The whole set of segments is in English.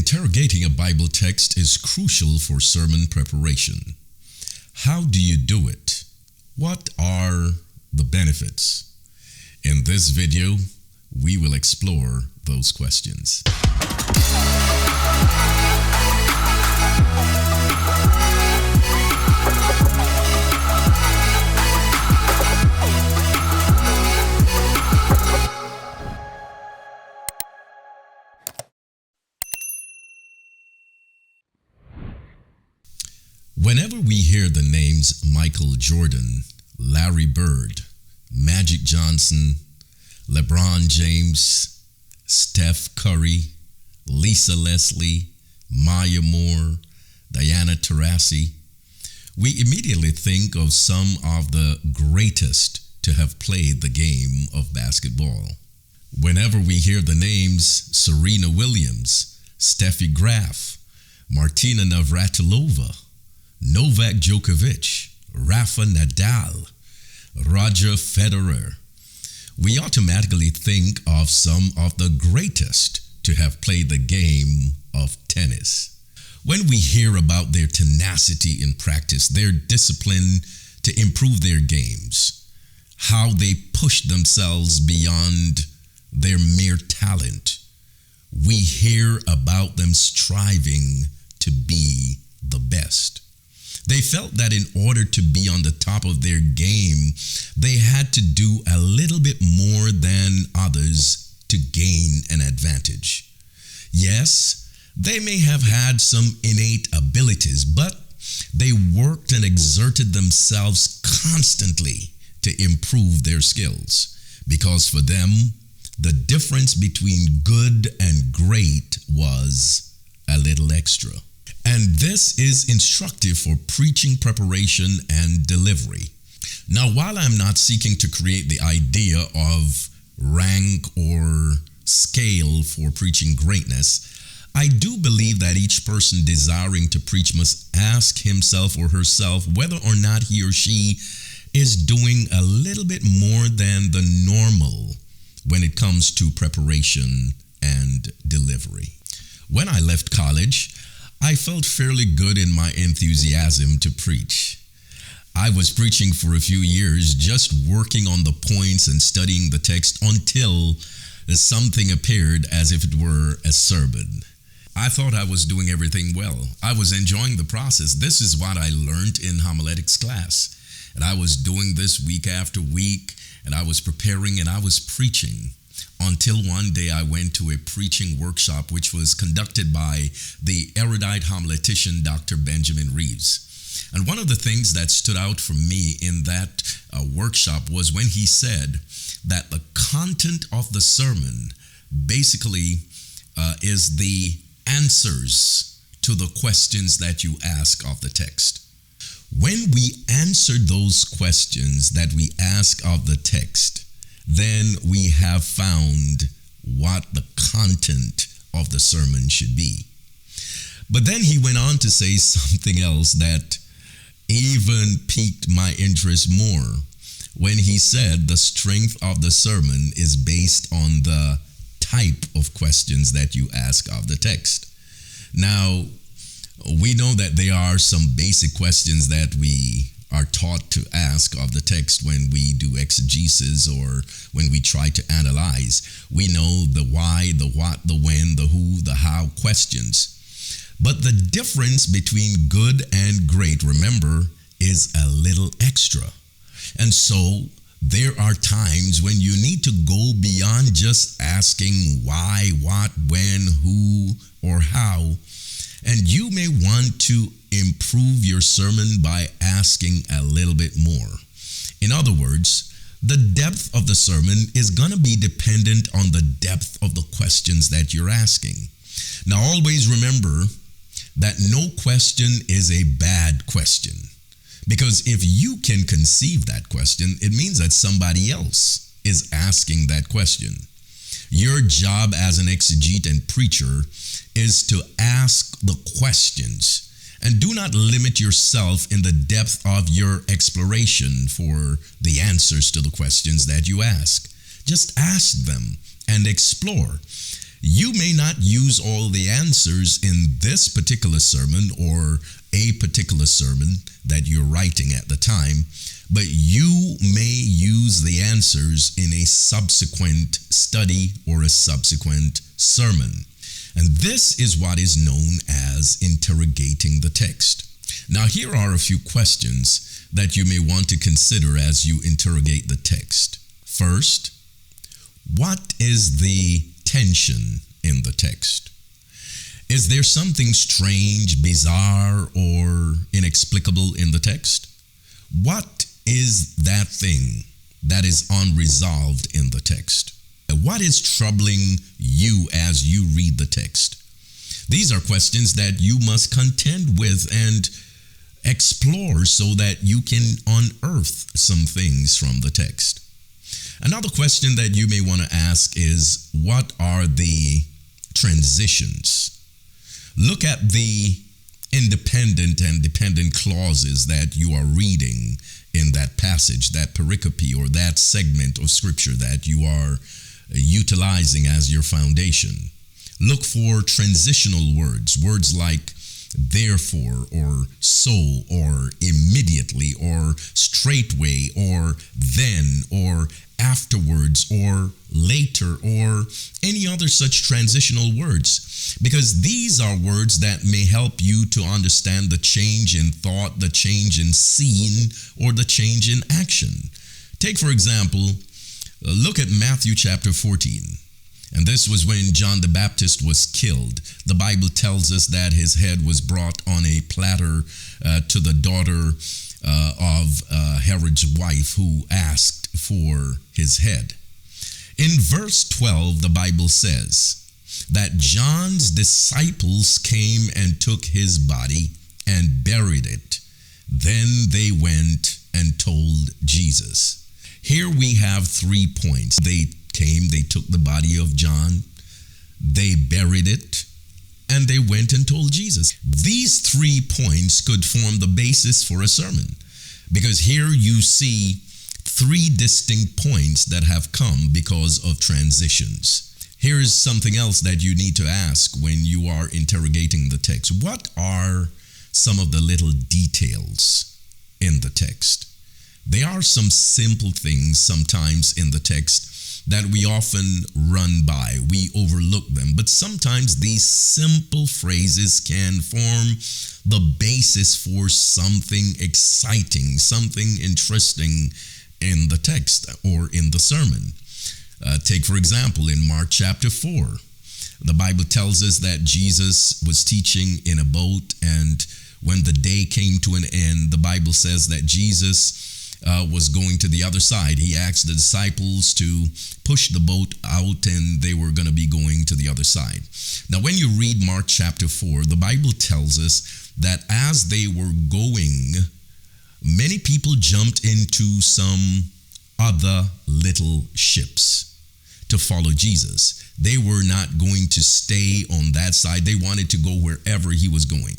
Interrogating a Bible text is crucial for sermon preparation. How do you do it? What are the benefits? In this video, we will explore those questions. Whenever we hear the names Michael Jordan, Larry Bird, Magic Johnson, LeBron James, Steph Curry, Lisa Leslie, Maya Moore, Diana Taurasi, we immediately think of some of the greatest to have played the game of basketball. Whenever we hear the names Serena Williams, Steffi Graf, Martina Navratilova, Novak Djokovic, Rafa Nadal, Roger Federer, we automatically think of some of the greatest to have played the game of tennis. When we hear about their tenacity in practice, their discipline to improve their games, how they push themselves beyond their mere talent, we hear about them striving to be the best. They felt that in order to be on the top of their game, they had to do a little bit more than others to gain an advantage. Yes, they may have had some innate abilities, but they worked and exerted themselves constantly to improve their skills, because for them, the difference between good and great was a little extra. And this is instructive for preaching preparation and delivery. Now, while I'm not seeking to create the idea of rank or scale for preaching greatness, I do believe that each person desiring to preach must ask himself or herself whether or not he or she is doing a little bit more than the normal when it comes to preparation and delivery. When I left college, I felt fairly good in my enthusiasm to preach. I was preaching for a few years, just working on the points and studying the text until something appeared as if it were a sermon. I thought I was doing everything well. I was enjoying the process. This is what I learned in homiletics class. And I was doing this week after week, and I was preparing and I was preaching. Until one day I went to a preaching workshop which was conducted by the erudite homiletician Dr. Benjamin Reeves. And one of the things that stood out for me in that workshop was when he said that the content of the sermon basically is the answers to the questions that you ask of the text. When we answer those questions that we ask of the text, then we have found what the content of the sermon should be. But then he went on to say something else that even piqued my interest more when he said the strength of the sermon is based on the type of questions that you ask of the text. Now, we know that there are some basic questions that we are taught to ask of the text when we do exegesis or when we try to analyze. We know the why, the what, the when, the who, the how questions. But the difference between good and great, remember, is a little extra. And so there are times when you need to go beyond just asking why, what, when, who, or how. And you may want to improve your sermon by asking a little bit more. In other words, the depth of the sermon is going to be dependent on the depth of the questions that you're asking. Now, always remember that no question is a bad question, because if you can conceive that question, it means that somebody else is asking that question. Your job as an exegete and preacher is to ask the questions, and do not limit yourself in the depth of your exploration for the answers to the questions that you ask. Just ask them and explore. You may not use all the answers in this particular sermon or a particular sermon that you're writing at the time, but you may use the answers in a subsequent study or a subsequent sermon. And this is what is known as interrogating the text. Now, here are a few questions that you may want to consider as you interrogate the text. First, what is the tension in the text? Is there something strange, bizarre, or inexplicable in the text? What is that thing that is unresolved in the text? What is troubling you as you read the text? These are questions that you must contend with and explore so that you can unearth some things from the text. Another question that you may want to ask is, what are the transitions? Look at the independent and dependent clauses that you are reading in that passage, that pericope, or that segment of scripture that you are utilizing as your foundation. Look for transitional words, words like therefore, or so, or immediately, or straightway, or then, or afterwards, or later, or any other such transitional words, because these are words that may help you to understand the change in thought, the change in scene, or the change in action. Take, for example, look at Matthew chapter 14. And this was when John the Baptist was killed. The Bible tells us that his head was brought on a platter to the daughter of Herod's wife, who asked for his head. In verse 12, the Bible says that John's disciples came and took his body and buried it. Then they went and told Jesus. Here we have 3 points. They came, they took the body of John, they buried it, and they went and told Jesus. These 3 points could form the basis for a sermon, because here you see 3 distinct points that have come because of transitions. Here is something else that you need to ask when you are interrogating the text. What are some of the little details in the text? There are some simple things sometimes in the text that we often run by, we overlook them, but sometimes these simple phrases can form the basis for something exciting, something interesting in the text or in the sermon. Take, for example, in Mark chapter 4, the Bible tells us that Jesus was teaching in a boat, and when the day came to an end, the Bible says that Jesus was going to the other side. He asked the disciples to push the boat out, and they were going to be going to the other side. Now, when you read Mark chapter 4, the Bible tells us that as they were going, many people jumped into some other little ships to follow Jesus. They were not going to stay on that side. They wanted to go wherever he was going.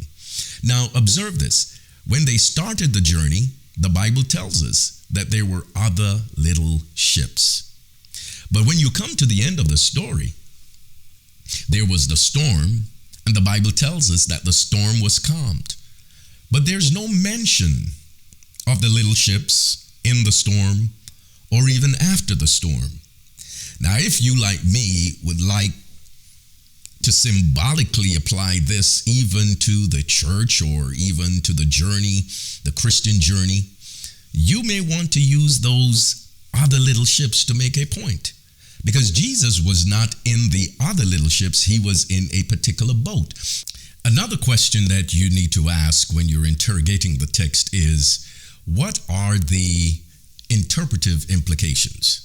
Now, observe this. When they started the journey, the Bible tells us that there were other little ships. But when you come to the end of the story, there was the storm, and the Bible tells us that the storm was calmed. But there's no mention of the little ships in the storm or even after the storm. Now, if you, like me, would like to symbolically apply this even to the church or even to the journey, the Christian journey, you may want to use those other little ships to make a point. Because Jesus was not in the other little ships, he was in a particular boat. Another question that you need to ask when you're interrogating the text is, what are the interpretive implications?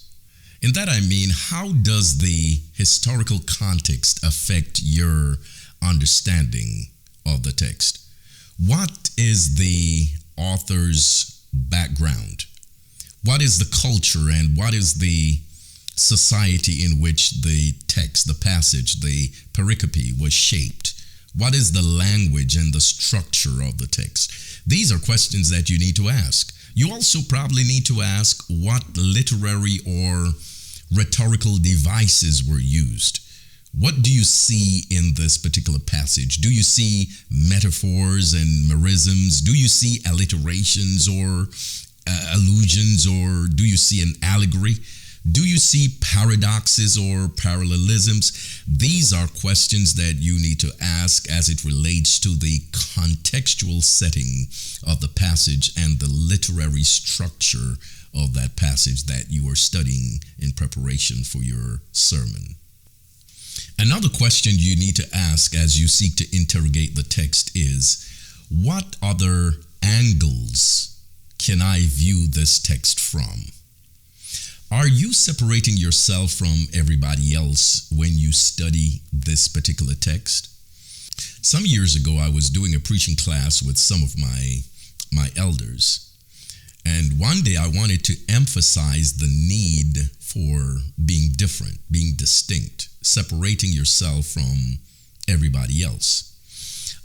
In that I mean, how does the historical context affect your understanding of the text? What is the author's background? What is the culture and what is the society in which the text, the passage, the pericope was shaped? What is the language and the structure of the text? These are questions that you need to ask. You also probably need to ask what literary or rhetorical devices were used. What do you see in this particular passage? Do you see metaphors and merisms? Do you see alliterations or allusions, or do you see an allegory? Do you see paradoxes or parallelisms? These are questions that you need to ask as it relates to the contextual setting of the passage and the literary structure of that passage that you are studying in preparation for your sermon. Another question you need to ask as you seek to interrogate the text is, what other angles can I view this text from? Are you separating yourself from everybody else when you study this particular text? Some years ago, I was doing a preaching class with some of my elders. And one day I wanted to emphasize the need for being different, being distinct, separating yourself from everybody else.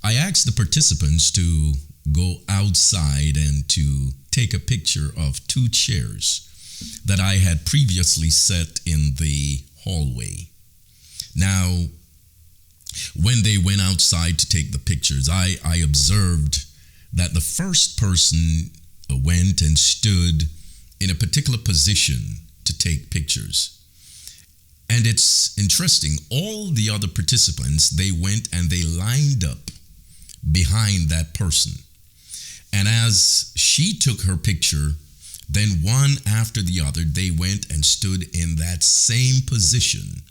I asked the participants to go outside and to take a picture of two chairs that I had previously set in the hallway. Now, when they went outside to take the pictures, I observed that the first person went and stood in a particular position to take pictures. And it's interesting, all the other participants, they went and they lined up behind that person. And as she took her picture, then one after the other, they went and stood in that same position.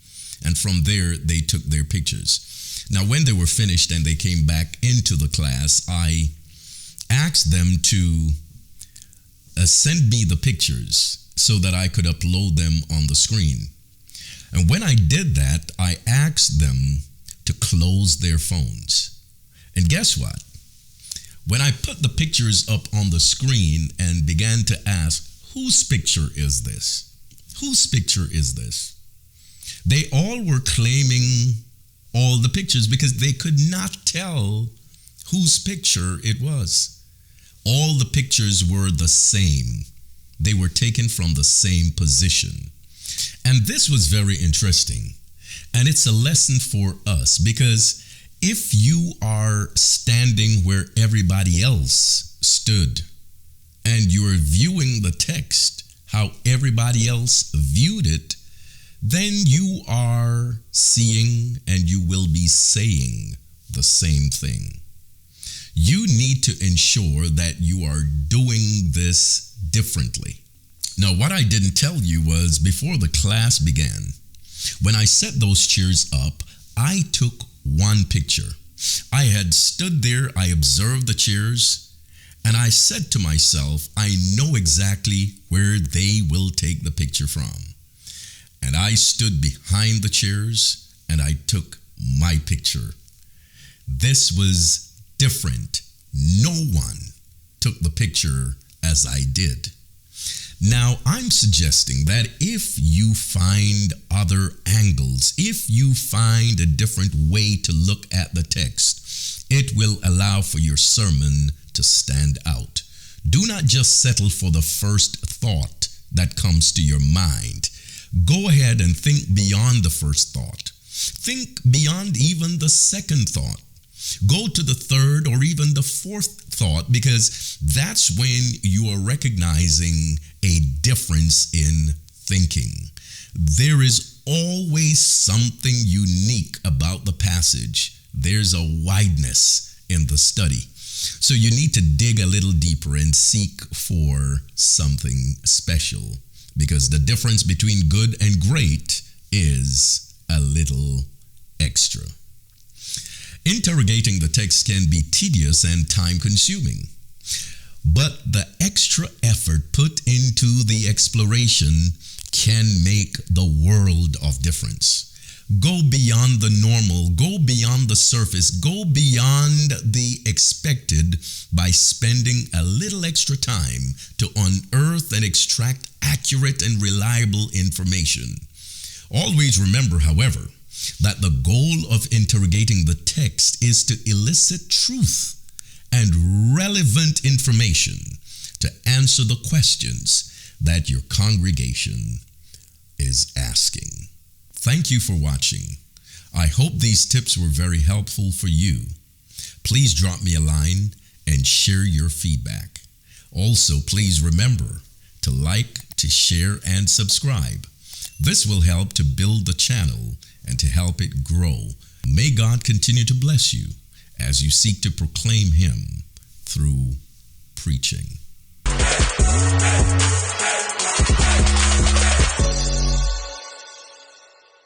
And from there, they took their pictures. Now, when they were finished and they came back into the class, I asked them to send me the pictures so that I could upload them on the screen. And when I did that, I asked them to close their phones. And guess what? When I put the pictures up on the screen and began to ask, whose picture is this? Whose picture is this? They all were claiming all the pictures because they could not tell whose picture it was. All the pictures were the same. They were taken from the same position. And this was very interesting. And it's a lesson for us because if you are standing where everybody else stood and you're viewing the text how everybody else viewed it, then you are seeing and you will be saying the same thing. You need to ensure that you are doing this differently. Now, what I didn't tell you was before the class began, when I set those chairs up, I took one picture. I had stood there, I observed the chairs, and I said to myself, I know exactly where they will take the picture from. And I stood behind the chairs and I took my picture. This was different. No one took the picture as I did. Now, I'm suggesting that if you find other angles, if you find a different way to look at the text, it will allow for your sermon to stand out. Do not just settle for the first thought that comes to your mind. Go ahead and think beyond the first thought. Think beyond even the second thought. Go to the third or even the fourth thought, because that's when you are recognizing a difference in thinking. There is always something unique about the passage. There's a wideness in the study. So you need to dig a little deeper and seek for something special, because the difference between good and great is a little extra. Interrogating the text can be tedious and time-consuming, but the extra effort put into the exploration can make the world of difference. Go beyond the normal, go beyond the surface, go beyond the expected by spending a little extra time to unearth and extract accurate and reliable information. Always remember, however, that the goal of interrogating the text is to elicit truth and relevant information to answer the questions that your congregation is asking. Thank you for watching. I hope these tips were very helpful for you. Please drop me a line and share your feedback. Also, please remember to like, to share, and subscribe. This will help to build the channel and to help it grow. May God continue to bless you as you seek to proclaim Him through preaching.